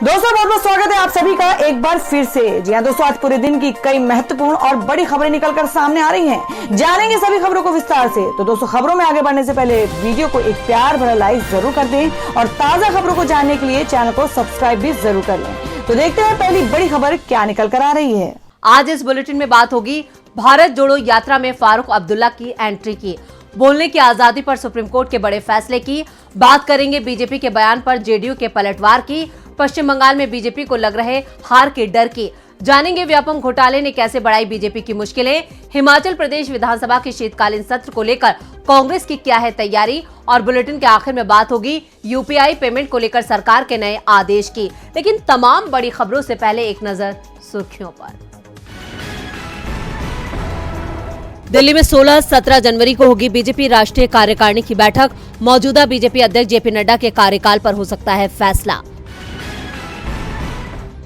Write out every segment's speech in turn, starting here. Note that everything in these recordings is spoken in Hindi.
दोस्तों बहुत बहुत स्वागत है आप सभी का एक बार फिर से। जी हाँ दोस्तों, आज पूरे दिन की कई महत्वपूर्ण और बड़ी खबरें निकलकर सामने आ रही हैं। जानेंगे सभी खबरों को विस्तार से। तो दोस्तों खबरों में आगे बढ़ने से पहले वीडियो को एक प्यार भरा लाइक जरूर कर दें और ताजा खबरों को जानने के लिए चैनल को सब्सक्राइब भी जरूर कर लें। तो देखते हैं पहली बड़ी खबर क्या निकल कर आ रही है। आज इस बुलेटिन में बात होगी भारत जोड़ो यात्रा में फारूक अब्दुल्ला की एंट्री की, बोलने की आजादी पर सुप्रीम कोर्ट के बड़े फैसले की, बात करेंगे बीजेपी के बयान पर जेडीयू के पलटवार की, पश्चिम बंगाल में बीजेपी को लग रहे हार के डर की, जानेंगे व्यापम घोटाले ने कैसे बढ़ाई बीजेपी की मुश्किलें, हिमाचल प्रदेश विधानसभा के शीतकालीन सत्र को लेकर कांग्रेस की क्या है तैयारी, और बुलेटिन के आखिर में बात होगी यूपीआई पेमेंट को लेकर सरकार के नए आदेश की। लेकिन तमाम बड़ी खबरों से पहले एक नजर सुर्खियों पर। दिल्ली में 16-17 जनवरी को होगी बीजेपी राष्ट्रीय कार्यकारिणी की बैठक। मौजूदा बीजेपी अध्यक्ष जेपी नड्डा के कार्यकाल पर हो सकता है फैसला।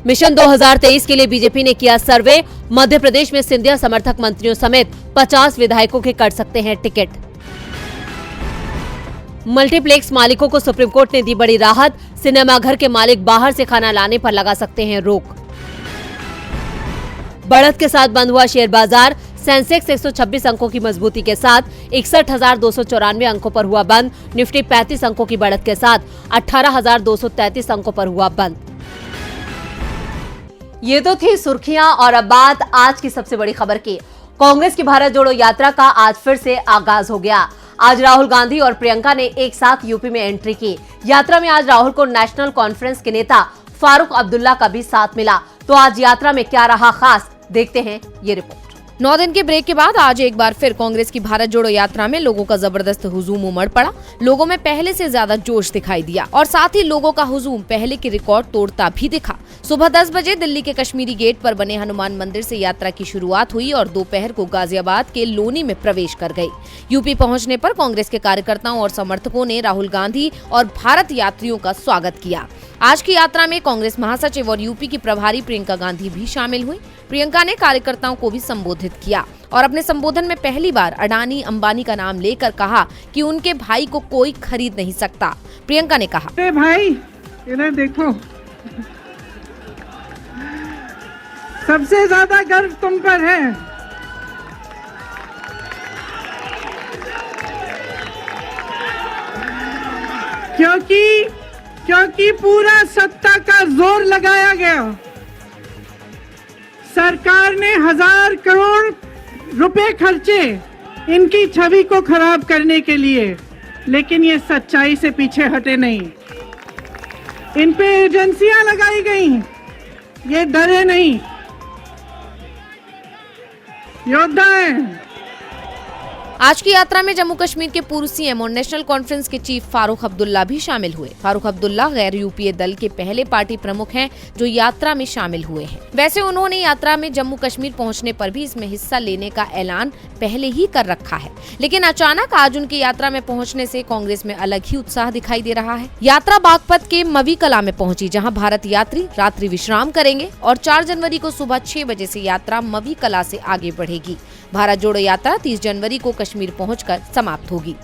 मिशन 2023 के लिए बीजेपी ने किया सर्वे। मध्य प्रदेश में सिंधिया समर्थक मंत्रियों समेत 50 विधायकों के कट सकते हैं टिकट। मल्टीप्लेक्स मालिकों को सुप्रीम कोर्ट ने दी बड़ी राहत। सिनेमाघर के मालिक बाहर से खाना लाने पर लगा सकते हैं रोक। बढ़त के साथ बंद हुआ शेयर बाजार। सेंसेक्स 126 अंकों की मजबूती के साथ 61,294 अंकों पर हुआ बंद। निफ्टी 35 अंकों की बढ़त के साथ 18,233 अंकों पर हुआ बंद। ये तो थी सुर्खियां और अब बात आज की सबसे बड़ी खबर की। कांग्रेस की भारत जोड़ो यात्रा का आज फिर से आगाज हो गया। आज राहुल गांधी और प्रियंका ने एक साथ यूपी में एंट्री की। यात्रा में आज राहुल को नेशनल कॉन्फ्रेंस के नेता फारूक अब्दुल्ला का भी साथ मिला। तो आज यात्रा में क्या रहा खास, देखते हैं ये रिपोर्ट। 9 दिन के ब्रेक के बाद आज एक बार फिर कांग्रेस की भारत जोड़ो यात्रा में लोगों का जबरदस्त हुजूम उमड़ पड़ा। लोगों में पहले से ज्यादा जोश दिखाई दिया और साथ ही लोगों का हुजूम पहले के रिकॉर्ड तोड़ता भी दिखा। सुबह 10 बजे दिल्ली के कश्मीरी गेट पर बने हनुमान मंदिर से यात्रा की शुरुआत हुई और दोपहर को गाजियाबाद के लोनी में प्रवेश कर गई। यूपी पहुंचने पर कांग्रेस के कार्यकर्ताओं और समर्थकों ने राहुल गांधी और भारत यात्रियों का स्वागत किया। आज की यात्रा में कांग्रेस महासचिव और यूपी की प्रभारी प्रियंका गांधी भी शामिल हुई। प्रियंका ने कार्यकर्ताओं को भी संबोधित किया और अपने संबोधन में पहली बार अडानी अंबानी का नाम लेकर कहा कि उनके भाई को कोई खरीद नहीं सकता। प्रियंका ने कहा, अरे भाई इधर देखो, सबसे ज्यादा गर्व तुम पर है। क्योंकि पूरा सत्ता का जोर लगाया गया। सरकार ने 1000 करोड़ रुपए खर्चे इनकी छवि को खराब करने के लिए, लेकिन ये सच्चाई से पीछे हटे नहीं। इन पे एजेंसियां लगाई गई, ये डरे नहीं, योद्धा हैं। आज की यात्रा में जम्मू कश्मीर के पूर्व सीएम और नेशनल कॉन्फ्रेंस के चीफ फारूक अब्दुल्ला भी शामिल हुए। फारूक अब्दुल्ला गैर यूपीए दल के पहले पार्टी प्रमुख हैं जो यात्रा में शामिल हुए हैं। वैसे उन्होंने यात्रा में जम्मू कश्मीर पहुंचने पर भी इसमें हिस्सा लेने का ऐलान पहले ही कर रखा है, लेकिन अचानक आज उनकी यात्रा में पहुंचने से कांग्रेस में अलग ही उत्साह दिखाई दे रहा है। यात्रा बागपत के मवी कला में पहुंची, जहां भारत यात्री रात्रि विश्राम करेंगे और 4 जनवरी को सुबह 6 बजे से यात्रा मवी कला से आगे बढ़ेगी। भारत जोड़ो यात्रा 30 जनवरी को कश्मीर पहुंचकर समाप्त होगी।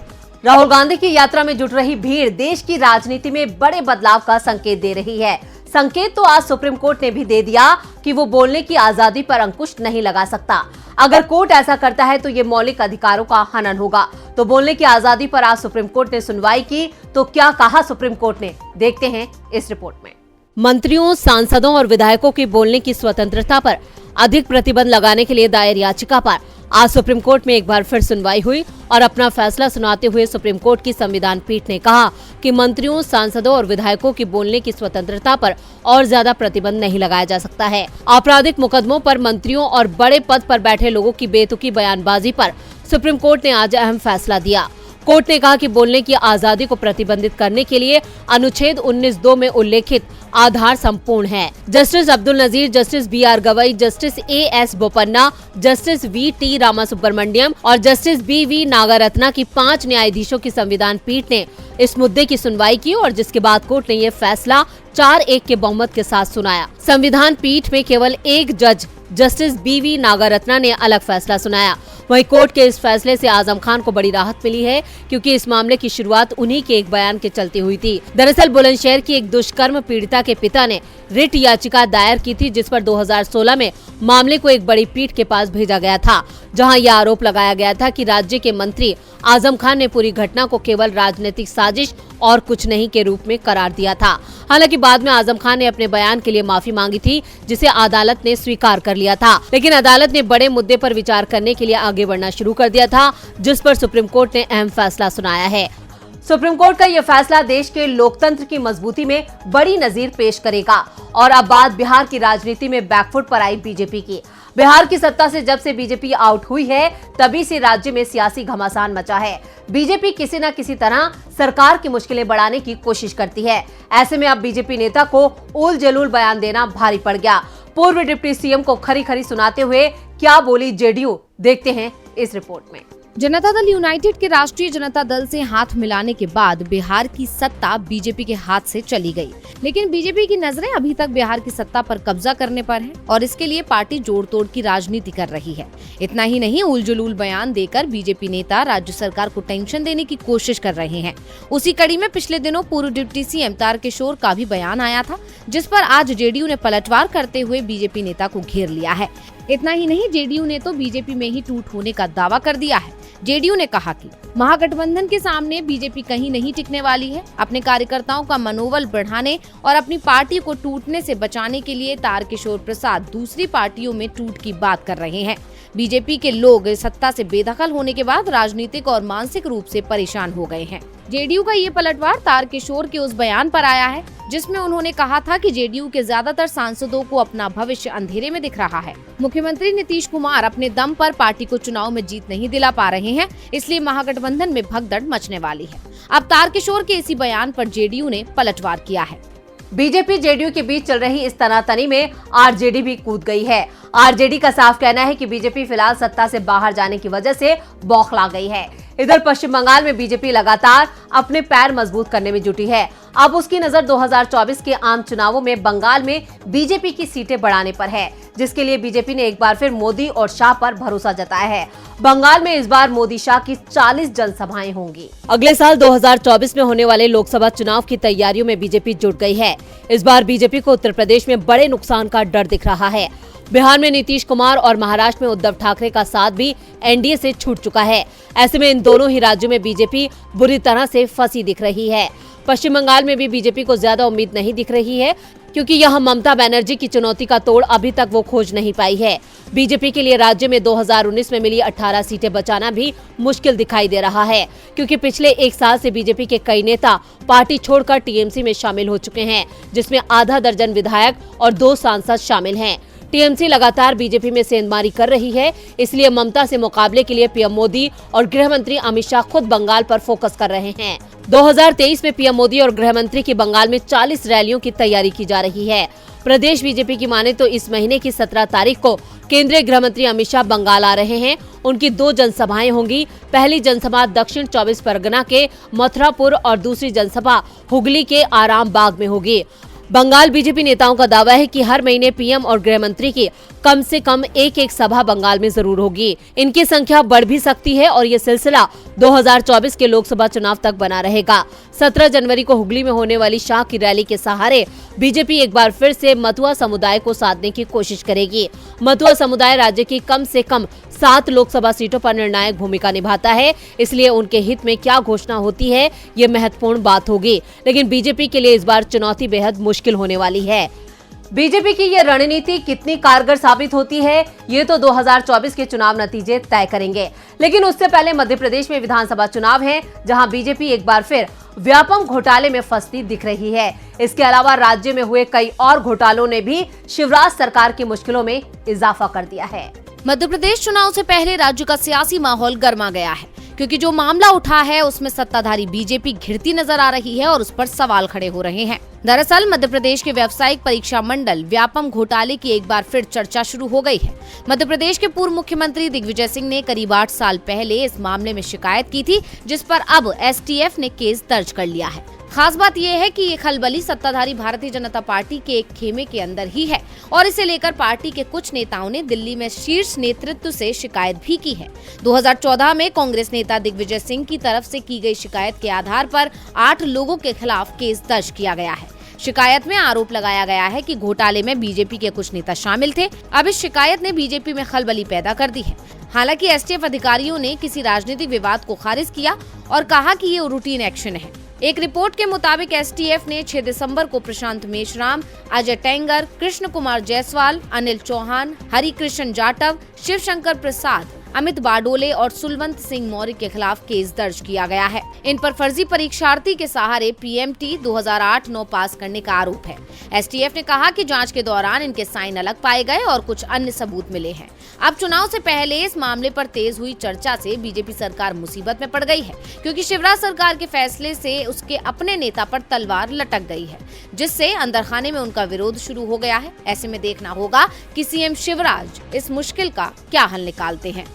राहुल गांधी की यात्रा में जुट रही भीड़ देश की राजनीति में बड़े बदलाव का संकेत दे रही है। संकेत तो आज सुप्रीम कोर्ट ने भी दे दिया कि वो बोलने की आजादी पर अंकुश नहीं लगा सकता। अगर कोर्ट ऐसा करता है तो ये मौलिक अधिकारों का हनन होगा। तो बोलने की आजादी पर आज सुप्रीम कोर्ट ने सुनवाई की। तो क्या कहा सुप्रीम कोर्ट ने, देखते हैं इस रिपोर्ट में। मंत्रियों, सांसदों और विधायकों की बोलने की स्वतंत्रता पर अधिक प्रतिबंध लगाने के लिए दायर याचिका पर आज सुप्रीम कोर्ट में एक बार फिर सुनवाई हुई और अपना फैसला सुनाते हुए सुप्रीम कोर्ट की संविधान पीठ ने कहा कि मंत्रियों, सांसदों और विधायकों की बोलने की स्वतंत्रता पर और ज्यादा प्रतिबंध नहीं लगाया जा सकता है। आपराधिक मुकदमों पर मंत्रियों और बड़े पद पर बैठे लोगों की बेतुकी बयानबाजी पर सुप्रीम कोर्ट ने आज अहम फैसला दिया। कोर्ट ने कहा कि बोलने की आजादी को प्रतिबंधित करने के लिए अनुच्छेद 19(2) में उल्लेखित आधार संपूर्ण है। Justice Abdul Nazeer, justice BR Gavai, justice AS Bopanna, justice VT Ramasubramanian और जस्टिस BV नागारत्ना की 5 न्यायाधीशों की संविधान पीठ ने इस मुद्दे की सुनवाई की और जिसके बाद कोर्ट ने यह फैसला 4-1 के बहुमत के साथ सुनाया। संविधान पीठ में केवल एक जज जस्टिस BV नागारत्ना ने अलग फैसला सुनाया। वहीं कोर्ट के इस फैसले से आजम खान को बड़ी राहत मिली है, क्योंकि इस मामले की शुरुआत उन्हीं के एक बयान के चलते हुई थी। दरअसल बुलंदशहर की एक दुष्कर्म पीड़िता के पिता ने रिट याचिका दायर की थी, जिस पर 2016 में मामले को एक बड़ी पीठ के पास भेजा गया था, जहां यह आरोप लगाया गया था कि राज्य के मंत्री आजम खान ने पूरी घटना को केवल राजनीतिक साजिश और कुछ नहीं के रूप में करार दिया था। हालांकि बाद में आजम खान ने अपने बयान के लिए माफी मांगी थी, जिसे अदालत ने स्वीकार कर लिया था। लेकिन अदालत ने बड़े मुद्दे पर विचार करने के लिए आगे बढ़ना शुरू कर दिया था, जिस पर सुप्रीम कोर्ट ने अहम फैसला सुनाया है। सुप्रीम कोर्ट का यह फैसला देश के लोकतंत्र की मजबूती में बड़ी नजीर पेश करेगा। और अब बात बिहार की राजनीति में बैकफुट पर आई बीजेपी की। बिहार की सत्ता से जब से बीजेपी आउट हुई है, तभी से राज्य में सियासी घमासान मचा है। बीजेपी किसी न किसी तरह सरकार की मुश्किलें बढ़ाने की कोशिश करती है। ऐसे में अब बीजेपी नेता को उल जलूल बयान देना भारी पड़ गया। पूर्व डिप्टी सीएम को खरी खरी सुनाते हुए क्या बोली जेडीयू, देखते हैं इस रिपोर्ट में। जनता दल यूनाइटेड के राष्ट्रीय जनता दल से हाथ मिलाने के बाद बिहार की सत्ता बीजेपी के हाथ से चली गई, लेकिन बीजेपी की नजरें अभी तक बिहार की सत्ता पर कब्जा करने पर है और इसके लिए पार्टी जोड़ तोड़ की राजनीति कर रही है। इतना ही नहीं, उलझुल बयान देकर बीजेपी नेता राज्य सरकार को टेंशन देने की कोशिश कर रहे हैं। उसी कड़ी में पिछले दिनों पूर्व डिप्टी सीएम तारकिशोर का भी बयान आया था, जिस पर आज जेडीयू ने पलटवार करते हुए बीजेपी नेता को घेर लिया है। इतना ही नहीं, जेडीयू ने तो बीजेपी में ही टूट होने का दावा कर दिया है। जेडीयू ने कहा कि महागठबंधन के सामने बीजेपी कहीं नहीं टिकने वाली है। अपने कार्यकर्ताओं का मनोबल बढ़ाने और अपनी पार्टी को टूटने से बचाने के लिए तारकिशोर प्रसाद दूसरी पार्टियों में टूट की बात कर रहे हैं। बीजेपी के लोग सत्ता से बेदखल होने के बाद राजनीतिक और मानसिक रूप से परेशान हो गए हैं। जेडीयू का ये पलटवार तारकिशोर के उस बयान पर आया है, जिसमें उन्होंने कहा था कि जेडीयू के ज्यादातर सांसदों को अपना भविष्य अंधेरे में दिख रहा है। मुख्यमंत्री नीतीश कुमार अपने दम पर पार्टी को चुनाव में जीत नहीं दिला पा रहे हैं, इसलिए महागठबंधन में भगदड़ मचने वाली है। अब तारकिशोर के इसी बयान पर जेडीयू ने पलटवार किया है। बीजेपी जेडीयू के बीच चल रही इस तनातनी में आरजेडी भी कूद गई है। आरजेडी का साफ कहना है कि बीजेपी फिलहाल सत्ता से बाहर जाने की वजह से बौखला गई है। इधर पश्चिम बंगाल में बीजेपी लगातार अपने पैर मजबूत करने में जुटी है। अब उसकी नजर 2024 के आम चुनावों में बंगाल में बीजेपी की सीटें बढ़ाने पर है, जिसके लिए बीजेपी ने एक बार फिर मोदी और शाह पर भरोसा जताया है। बंगाल में इस बार मोदी शाह की 40 जनसभाएं होंगी। अगले साल 2024 में होने वाले लोकसभा चुनाव की तैयारियों में बीजेपी जुट गई है। इस बार बीजेपी को उत्तर प्रदेश में बड़े नुकसान का डर दिख रहा है। बिहार में नीतीश कुमार और महाराष्ट्र में उद्धव ठाकरे का साथ भी एनडीए से छूट चुका है। ऐसे में इन दोनों ही राज्यों में बीजेपी बुरी तरह से फंसी दिख रही है। पश्चिम बंगाल में भी बीजेपी को ज्यादा उम्मीद नहीं दिख रही है, क्योंकि यहाँ ममता बनर्जी की चुनौती का तोड़ अभी तक वो खोज नहीं पाई है। बीजेपी के लिए राज्य में 2019 में मिली 18 सीटें बचाना भी मुश्किल दिखाई दे रहा है, क्योंकि पिछले एक साल से बीजेपी के कई नेता पार्टी छोड़कर टीएमसी में शामिल हो चुके हैं, जिसमें आधा दर्जन विधायक और 2 सांसद शामिल हैं। टीएमसी लगातार बीजेपी में सेंधमारी कर रही है, इसलिए ममता से मुकाबले के लिए पीएम मोदी और गृह मंत्री अमित शाह खुद बंगाल पर फोकस कर रहे हैं। 2023 में पीएम मोदी और गृह मंत्री की बंगाल में 40 रैलियों की तैयारी की जा रही है। प्रदेश बीजेपी की माने तो इस महीने की 17 तारीख को केंद्रीय गृह मंत्री अमित शाह बंगाल आ रहे हैं। उनकी 2 जनसभाएं होंगी। पहली जनसभा दक्षिण 24 परगना के मथुरापुर और दूसरी जनसभा हुगली के आराम बाग में होगी। बंगाल बीजेपी नेताओं का दावा है कि हर महीने पीएम और गृह मंत्री की कम से कम एक सभा बंगाल में जरूर होगी। इनकी संख्या बढ़ भी सकती है और ये सिलसिला 2024 के लोकसभा चुनाव तक बना रहेगा। 17 जनवरी को हुगली में होने वाली शाह की रैली के सहारे बीजेपी एक बार फिर से मथुआ समुदाय को साधने की कोशिश करेगी। मथुआ समुदाय राज्य की कम से कम 7 लोकसभा सीटों पर निर्णायक भूमिका निभाता है, इसलिए उनके हित में क्या घोषणा होती है ये महत्वपूर्ण बात होगी। लेकिन बीजेपी के लिए इस बार चुनौती बेहद मुश्किल होने वाली है। बीजेपी की ये रणनीति कितनी कारगर साबित होती है, ये तो 2024 के चुनाव नतीजे तय करेंगे। लेकिन उससे पहले मध्य प्रदेश में विधानसभा चुनाव है, जहां बीजेपी एक बार फिर व्यापम घोटाले में फंसती दिख रही है। इसके अलावा राज्य में हुए कई और घोटालों ने भी शिवराज सरकार की मुश्किलों में इजाफा कर दिया है। मध्य प्रदेश चुनाव से पहले राज्य का सियासी माहौल गर्मा गया है, क्योंकि जो मामला उठा है उसमें सत्ताधारी बीजेपी घिरती नजर आ रही है और उस पर सवाल खड़े हो रहे हैं। दरअसल मध्य प्रदेश के व्यावसायिक परीक्षा मंडल व्यापम घोटाले की एक बार फिर चर्चा शुरू हो गई है। मध्य प्रदेश के पूर्व मुख्यमंत्री दिग्विजय सिंह ने करीब 8 साल पहले इस मामले में शिकायत की थी, जिस पर अब एसटीएफ ने केस दर्ज कर लिया है। खास बात यह है कि ये खलबली सत्ताधारी भारतीय जनता पार्टी के एक खेमे के अंदर ही है और इसे लेकर पार्टी के कुछ नेताओं ने दिल्ली में शीर्ष नेतृत्व से शिकायत भी की है। 2014 में कांग्रेस नेता दिग्विजय सिंह की तरफ से की गई शिकायत के आधार पर 8 लोगों के खिलाफ केस दर्ज किया गया है। शिकायत में आरोप लगाया गया है कि घोटाले में बीजेपी के कुछ नेता शामिल थे। अब इस शिकायत ने बीजेपी में खलबली पैदा कर दी है। हालांकि एसटीएफ अधिकारियों ने किसी राजनीतिक विवाद को खारिज किया और कहा कि ये रूटीन एक्शन है। एक रिपोर्ट के मुताबिक एसटीएफ ने 6 दिसंबर को प्रशांत मेश्राम, अजय टेंगर, कृष्ण कुमार जायसवाल, अनिल चौहान, हरिकृष्ण जाटव, शिवशंकर प्रसाद, अमित बाडोले और सुलवंत सिंह मौर्य के खिलाफ केस दर्ज किया गया है। इन पर फर्जी परीक्षार्थी के सहारे पीएमटी 2008-9 पास करने का आरोप है। एसटीएफ ने कहा कि जांच के दौरान इनके साइन अलग पाए गए और कुछ अन्य सबूत मिले हैं। अब चुनाव से पहले इस मामले पर तेज हुई चर्चा से बीजेपी सरकार मुसीबत में पड़ गई है, क्योंकि शिवराज सरकार के फैसले से उसके अपने नेता पर तलवार लटक गई है, जिससे अंदर खाने में उनका विरोध शुरू हो गया है। ऐसे में देखना होगा कि सीएम शिवराज इस मुश्किल का क्या हल निकालते हैं।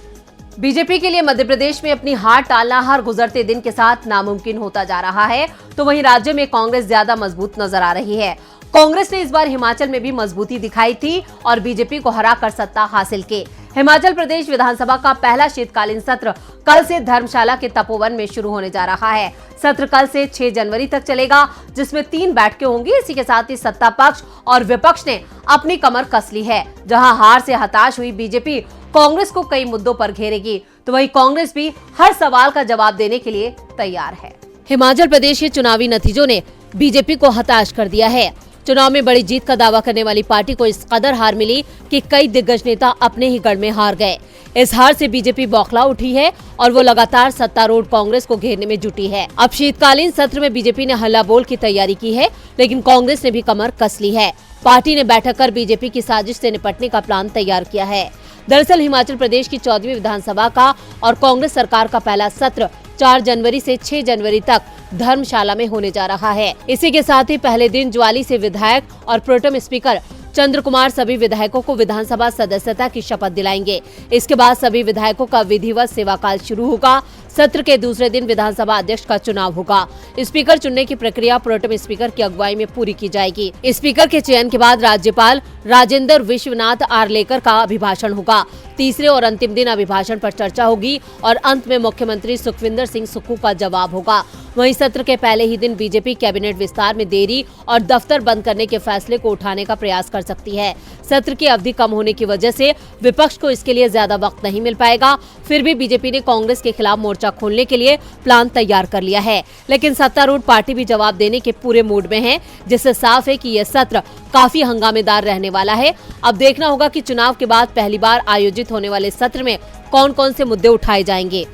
बीजेपी के लिए मध्य प्रदेश में अपनी हार टालना हर गुजरते दिन के साथ नामुमकिन होता जा रहा है, तो वहीं राज्य में कांग्रेस ज्यादा मजबूत नजर आ रही है। कांग्रेस ने इस बार हिमाचल में भी मजबूती दिखाई थी और बीजेपी को हराकर सत्ता हासिल की। हिमाचल प्रदेश विधानसभा का पहला शीतकालीन सत्र कल से धर्मशाला के तपोवन में शुरू होने जा रहा है। सत्र कल से 6 जनवरी तक चलेगा, जिसमें 3 बैठकें होंगी। इसी के साथ ही सत्ता पक्ष और विपक्ष ने अपनी कमर कस ली है। जहां हार से हताश हुई बीजेपी कांग्रेस को कई मुद्दों पर घेरेगी, तो वहीं कांग्रेस भी हर सवाल का जवाब देने के लिए तैयार है। हिमाचल प्रदेश के चुनावी नतीजों ने बीजेपी को हताश कर दिया है। चुनाव में बड़ी जीत का दावा करने वाली पार्टी को इस कदर हार मिली कि कई दिग्गज नेता अपने ही गढ़ में हार गए। इस हार से बीजेपी बौखला उठी है और वो लगातार सत्तारूढ़ कांग्रेस को घेरने में जुटी है। अब शीतकालीन सत्र में बीजेपी ने हल्ला बोल की तैयारी की है, लेकिन कांग्रेस ने भी कमर कस ली है। पार्टी ने बैठक कर बीजेपी की साजिश से निपटने का प्लान तैयार किया है। दरअसल हिमाचल प्रदेश की 14वीं विधानसभा का और कांग्रेस सरकार का पहला सत्र 4 जनवरी से 6 जनवरी तक धर्मशाला में होने जा रहा है। इसी के साथ ही पहले दिन ज्वाली से विधायक और प्रोटेम स्पीकर चंद्र कुमार सभी विधायकों को विधानसभा सदस्यता की शपथ दिलाएंगे। इसके बाद सभी विधायकों का विधिवत सेवाकाल शुरू होगा। सत्र के दूसरे दिन विधानसभा अध्यक्ष का चुनाव होगा। स्पीकर चुनने की प्रक्रिया प्रोटेम स्पीकर की अगुवाई में पूरी की जाएगी। स्पीकर के चयन के बाद राज्यपाल राजेंद्र विश्वनाथ आर्लेकर का अभिभाषण होगा। तीसरे और अंतिम दिन अभिभाषण पर चर्चा होगी और अंत में मुख्यमंत्री सुखविंदर सिंह सुक्खू का जवाब होगा। वहीं सत्र के पहले ही दिन बीजेपी कैबिनेट विस्तार में देरी और दफ्तर बंद करने के फैसले को उठाने का प्रयास कर सकती है। सत्र की अवधि कम होने की वजह से विपक्ष को इसके लिए ज्यादा वक्त नहीं मिल पाएगा। फिर भी बीजेपी ने कांग्रेस के खिलाफ मोर्चा खोलने के लिए प्लान तैयार कर लिया है, लेकिन सत्तारूढ़ पार्टी भी जवाब देने के पूरे मूड में है, जिससे साफ है कि यह सत्र काफी हंगामेदार रहने वाला है। अब देखना होगा कि चुनाव के बाद पहली बार आयोजित होने वाले सत्र में कौन कौन से मुद्दे उठाए जाएंगे।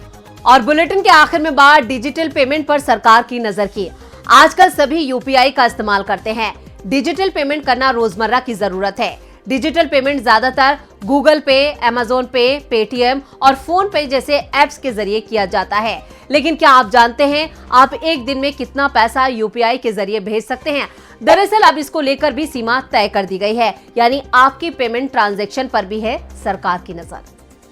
और बुलेटिन के आखिर में बात डिजिटल पेमेंट पर सरकार की नजर की। आजकल सभी यूपीआई का इस्तेमाल करते हैं। डिजिटल पेमेंट करना रोजमर्रा की जरूरत है। डिजिटल पेमेंट ज्यादातर गूगल पे, अमेजोन पे, पेटीएम और फोन पे जैसे ऐप्स के जरिए किया जाता है। लेकिन क्या आप जानते हैं आप एक दिन में कितना पैसा यूपीआई के जरिए भेज सकते हैं? दरअसल अब इसको लेकर भी सीमा तय कर दी गई है, यानी आपकी पेमेंट ट्रांजैक्शन पर भी है सरकार की नजर।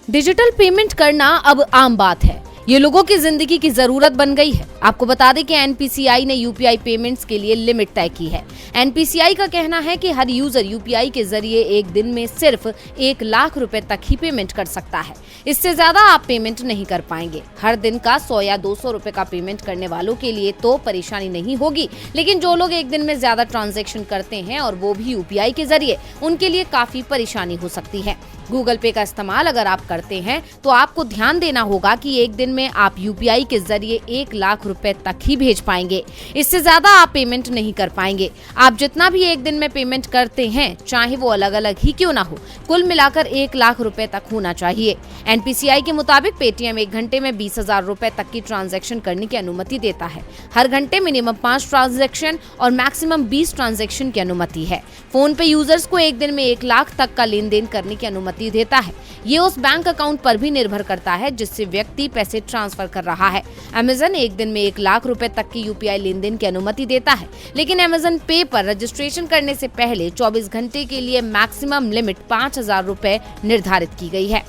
डिजिटल पेमेंट करना अब आम बात है। ये लोगों की जिंदगी की जरूरत बन गई है। आपको बता दें कि एनपीसीआई ने यूपीआई पेमेंट्स के लिए लिमिट तय की है। एनपीसीआई का कहना है कि हर यूजर यूपीआई के जरिए एक दिन में सिर्फ 1 लाख रुपए तक ही पेमेंट कर सकता है। इससे ज्यादा आप पेमेंट नहीं कर पाएंगे। हर दिन का 100 या 200 रुपए का पेमेंट करने वालों के लिए तो परेशानी नहीं होगी, लेकिन जो लोग एक दिन में ज्यादा ट्रांजैक्शन करते हैं और वो भी यूपीआई के जरिए, उनके लिए काफी परेशानी हो सकती है। गूगल पे का इस्तेमाल अगर आप करते हैं तो आपको ध्यान देना होगा कि एक दिन में आप यूपीआई के जरिए 1 लाख रुपए तक ही भेज पाएंगे। इससे ज्यादा आप पेमेंट नहीं कर पाएंगे। आप जितना भी एक दिन में पेमेंट करते हैं, चाहे वो अलग अलग ही क्यों ना हो, कुल मिलाकर 1 लाख रुपए तक होना चाहिए। एनपीसीआई के मुताबिक पेटीएम 1 घंटे में 20,000 रुपए तक की ट्रांजैक्शन करने की अनुमति देता है। हर घंटे मिनिमम 5 ट्रांजैक्शन और मैक्सिमम 20 ट्रांजैक्शन की अनुमति है। फोन पे यूजर्स को एक दिन में 1 लाख तक का लेन देन करने की अनुमति देता है। ये उस बैंक अकाउंट पर भी निर्भर करता है जिससे व्यक्ति पैसे ट्रांसफर कर रहा है। अमेजन एक दिन में 1 लाख रुपए तक की यूपीआई लेन देन की अनुमति देता है, लेकिन अमेजन पे पर रजिस्ट्रेशन करने से पहले 24 घंटे के लिए मैक्सिमम लिमिट 5,000 रुपए निर्धारित की गई है।